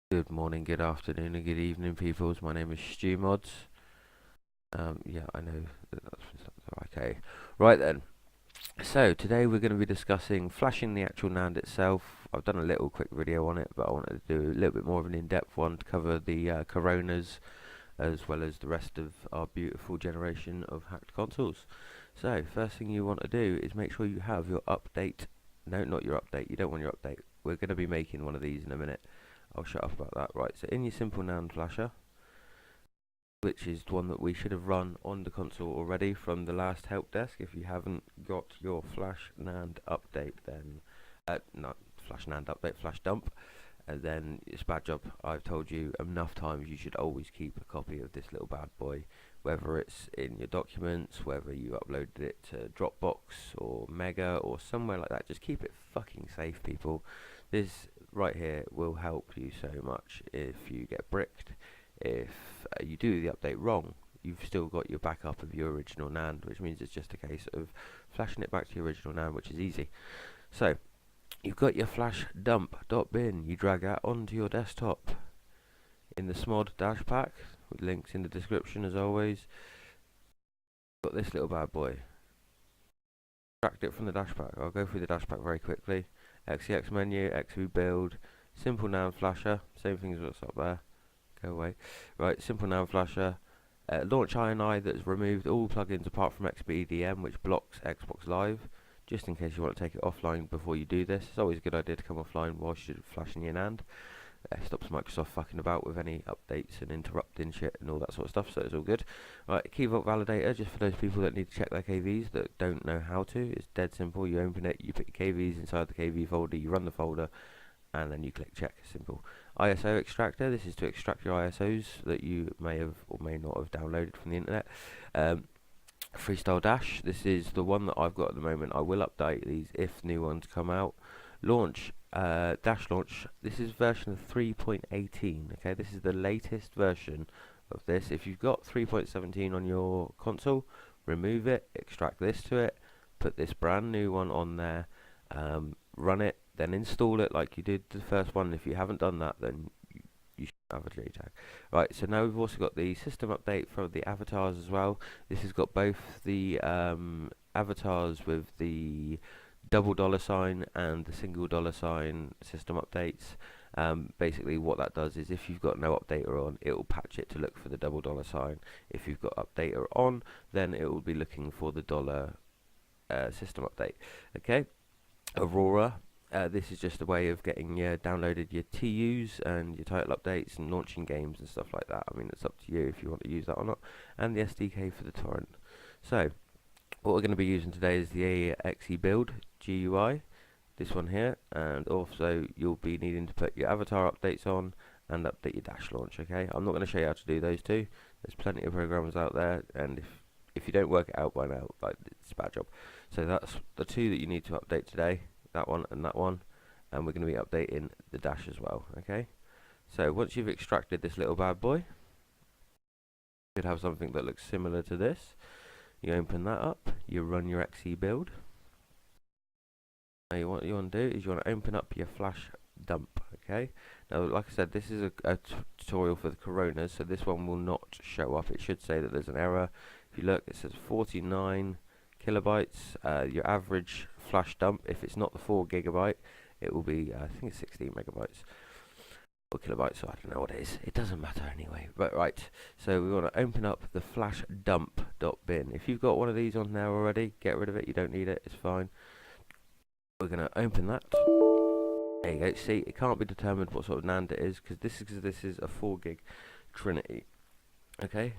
Good morning, good afternoon, and good evening, peoples. My name is STU-MODS. Yeah, I know that's okay. Right then. So today we're going to be discussing flashing the actual NAND itself. I've done a little quick video on it, but I wanted to do a little bit more of an in-depth one to cover the Coronas as well as the rest of our beautiful generation of hacked consoles. So first thing you want to do is make sure you have your update. No, not your update. You don't want your update. We're going to be making one of these in a minute. I'll shut up about that. Right, so in your simple NAND flasher, which is one that we should have run on the console already from the last help desk. If you haven't got your flash NAND update, then not flash NAND update, flash dump, and then it's a bad job. I've told you enough times you should always keep a copy of this little bad boy, whether it's in your documents, whether you uploaded it to Dropbox or Mega or somewhere like that. Just keep it fucking safe, people. This right here will help you so much if you get bricked. If you do the update wrong, you've still got your backup of your original NAND, which means it's just a case of flashing it back to your original NAND, which is easy. So you've got your flash dump.bin. You drag that onto your desktop in the SMOD dash pack, with links in the description as always. Got this little bad boy. Extract it from the dash pack. I'll go through the dash pack very quickly. XEX menu, XU build, simple NAND flasher, same thing as what's up there. Go away. Right, simple NAND flasher. Launch INI that's removed all plugins apart from XBDM, which blocks Xbox Live, just in case you want to take it offline before you do this. It's always a good idea to come offline whilst you're flashing your NAND. Stops Microsoft fucking about with any updates and interrupting shit and all that sort of stuff, so it's all good. Right, key vault validator, just for those people that need to check their KVs that don't know how to. It's dead simple. You open it, you put your KVs inside the KV folder, you run the folder, and then you click check. Simple. ISO extractor, this is to extract your ISOs that you may have or may not have downloaded from the internet. Freestyle dash, this is the one that I've got at the moment. I will update these if new ones come out. Launch, dash launch, this is version 3.18. okay, this is the latest version of this. If you've got 3.17 on your console, remove it, extract this to it, put this brand new one on there, run it, then install it like you did the first one. If you haven't done that, then you should have a JTAG. Right, so now we've also got the system update for the avatars as well. This has got both the avatars with the double $sign and the single $sign system updates. Basically what that does is if you've got no updater on, it will patch it to look for the double $sign. If you've got updater on, then it will be looking for the dollar system update. Okay, Aurora, this is just a way of getting downloaded your TUs and your title updates and launching games and stuff like that. I mean, it's up to you if you want to use that or not. And the SDK for the torrent. So what we're going to be using today is the XE build GUI, this one here, and also you'll be needing to put your avatar updates on and update your dash launch. Okay, I'm not going to show you how to do those two. There's plenty of programs out there, and if you don't work it out by now, like, it's a bad job. So that's the two that you need to update today, that one, and we're going to be updating the dash as well. Okay, so once you've extracted this little bad boy, you should have something that looks similar to this. You open that up, you run your XE build. Now what you want to do is you want to open up your flash dump. Okay, now like I said, this is a tutorial for the Coronas, so this one will not show up. It should say that there's an error. If you look, it says 49 kilobytes. Your average flash dump, if it's not the 4 GB, it will be I think it's 16 megabytes or kilobytes, so I don't know what it is. It doesn't matter anyway. But right, so we want to open up the flash dump.bin. If you've got one of these on there already, get rid of it. You don't need it. It's fine. We're going to open that. There you go. See, it can't be determined what sort of NAND it is because this is a 4 gig Trinity. Okay.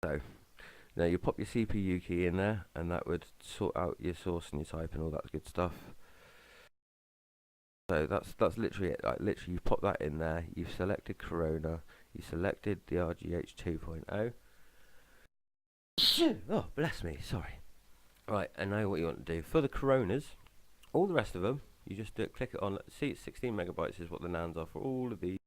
So now you pop your CPU key in there, and that would sort out your source and your type and all that good stuff. So that's literally it. Like, literally, you pop that in there. You've selected Corona. You selected the RGH 2.0. Oh, bless me. Sorry. Right, and now what you want to do for the Coronas, all the rest of them, you just click it on. See, it's 16 megabytes is what the NANDs are for all of these.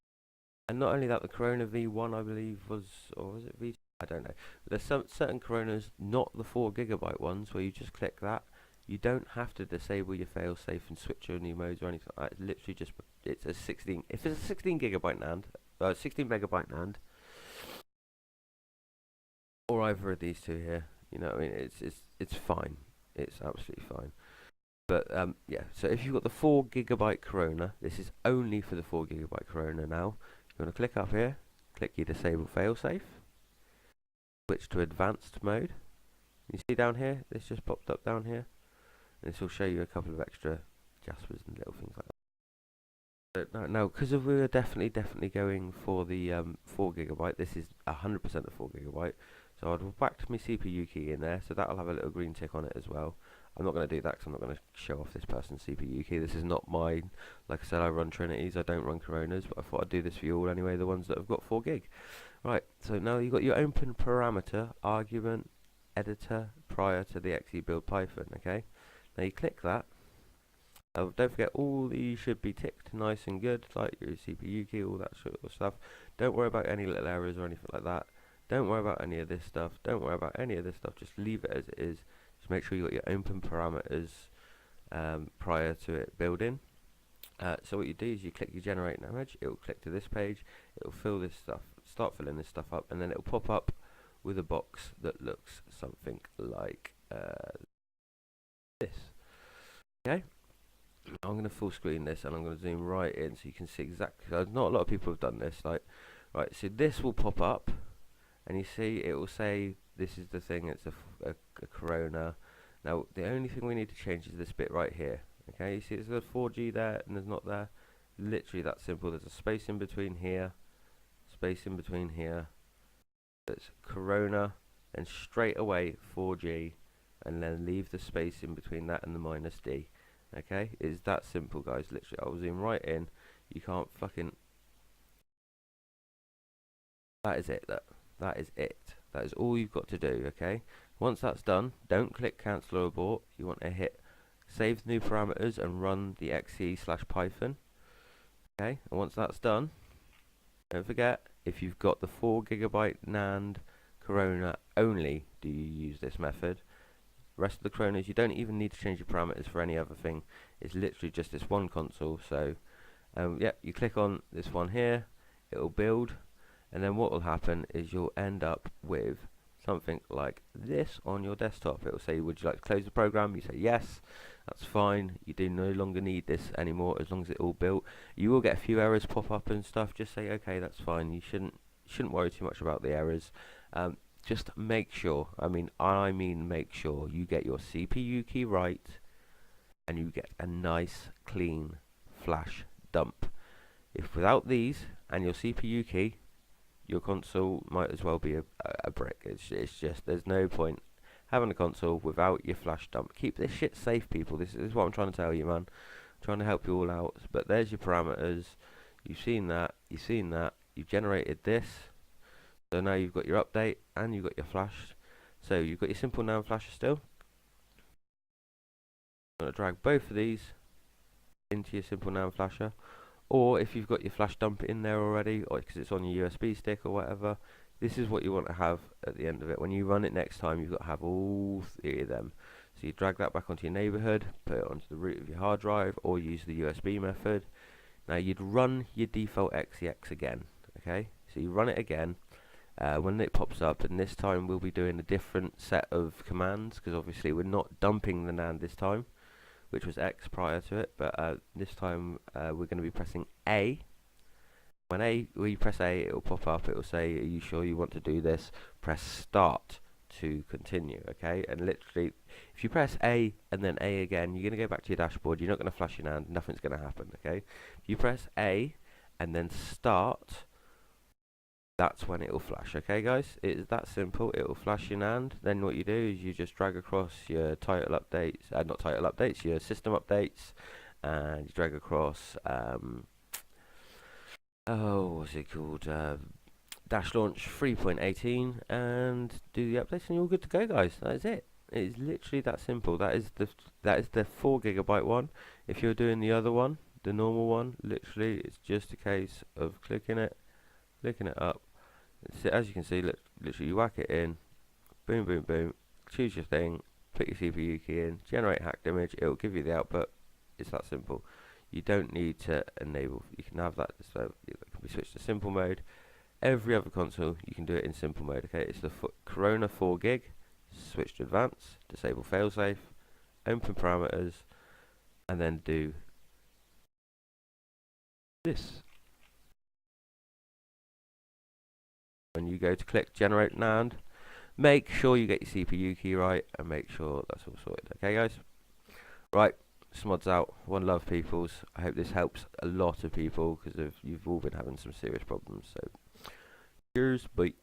And not only that, the Corona V1, I believe, was, or was it V2? I don't know. There's some certain Coronas, not the 4 GB ones, where you just click that. You don't have to disable your failsafe and switch your new modes or anything like that. It's literally just it's a 16. If it's a 16 gigabyte NAND, 16 megabyte NAND, or either of these two here, you know, what I mean, it's fine. It's absolutely fine. But yeah. So if you've got the 4 gigabyte Corona, this is only for the 4 gigabyte Corona now. You want to click up here, click your disable failsafe, switch to advanced mode. You see down here, this just popped up down here, and this will show you a couple of extra Jaspers and little things like that. But now, because we were definitely going for the 4 gigabyte, this is 100% the 4 gigabyte. So I'd whacked my CPU key in there, so that'll have a little green tick on it as well. I'm not going to do that because I'm not going to show off this person's CPU key. This is not mine. Like I said, I run Trinities, I don't run Coronas, but I thought I'd do this for you all anyway, the ones that have got 4 gig. Right, so now you've got your open parameter, argument, editor, prior to the XE build Python, okay? Now you click that. Don't forget, all these should be ticked nice and good, like your CPU key, all that sort of stuff. Don't worry about any little errors or anything like that. Don't worry about any of this stuff. Don't worry about any of this stuff. Just leave it as it is. Just make sure you got your open parameters prior to it building. So what you do is you click your generate an image. It will click to this page. It will fill this stuff, start filling this stuff up, and then it will pop up with a box that looks something like this. Okay. I'm going to full screen this, and I'm going to zoom right in so you can see exactly. Not a lot of people have done this. Like, right, so this will pop up, and you see it will say this is the thing. It's a Corona. Now the only thing we need to change is this bit right here. Okay, you see there's a 4G there, and there's not there. Literally that simple. There's a space in between here, space in between here. That's Corona, and straight away 4G, and then leave the space in between that and the minus D. Okay, it's that simple, guys. Literally, I'll zoom right in. You can't fucking. That is it. That is it. That is all you've got to do. Okay. Once that's done, don't click cancel or abort. You want to hit save new parameters and run the XE/Python. Okay. And once that's done, don't forget, if you've got the 4 gigabyte NAND Corona only, do you use this method. Rest of the Coronas, you don't even need to change your parameters for any other thing. It's literally just this one console. So, yeah, you click on this one here, it will build, and then what will happen is you'll end up with something like this on your desktop. It will say, would you like to close the program? You say yes, that's fine. You do no longer need this anymore as long as it's all built. You will get a few errors pop up and stuff. Just say, okay, that's fine. You shouldn't worry too much about the errors. Just make sure, I mean make sure you get your CPU key right and you get a nice clean flash dump. If without these and your CPU key, your console might as well be a brick. It's just, there's no point having a console without your flash dump. Keep this shit safe, people. This is what I'm trying to tell you, man. I'm trying to help you all out. But there's your parameters. You've seen that. You've generated this. So now you've got your update and you've got your flash. So you've got your simple NAND flasher still. I'm going to drag both of these into your simple NAND flasher. Or if you've got your flash dump in there already, or because it's on your USB stick or whatever, this is what you want to have at the end of it. When you run it next time, you've got to have all 3 of them. So you drag that back onto your neighborhood, put it onto the root of your hard drive, or use the USB method. Now you'd run your default XEX again. Okay, so you run it again. When it pops up, and this time we'll be doing a different set of commands because obviously we're not dumping the NAND this time, which was X prior to it, but this time we're going to be pressing A. When you press A, it will pop up. It will say, "Are you sure you want to do this?" Press Start to continue. Okay, and literally, if you press A and then A again, you're going to go back to your dashboard. You're not going to flash your NAND. Nothing's going to happen. Okay, if you press A and then Start, that's when it will flash. Okay, guys, it's that simple. It will flash your NAND. Then what you do is you just drag across your title updates, not title updates, your system updates, and you drag across what's it called, dash launch 3.18, and do the updates, and you're all good to go, guys. That is it. It is literally that simple. That is the 4 gigabyte one. If you're doing the other one, the normal one, literally it's just a case of clicking it up. So as you can see, literally you whack it in, boom, boom, boom, choose your thing, put your CPU key in, generate hacked image, it will give you the output. It's that simple. you don't need to enable. You can have that, so it can be switched to simple mode. Every other console, you can do it in simple mode. Okay, it's the Corona 4GB. Switch to advanced, disable failsafe, open parameters, and then do this. When you go to click generate NAND, make sure you get your CPU key right and make sure that's all sorted. Okay, guys? Right, SMOD's out. One love, peoples. I hope this helps a lot of people because you've all been having some serious problems. So, cheers, bye.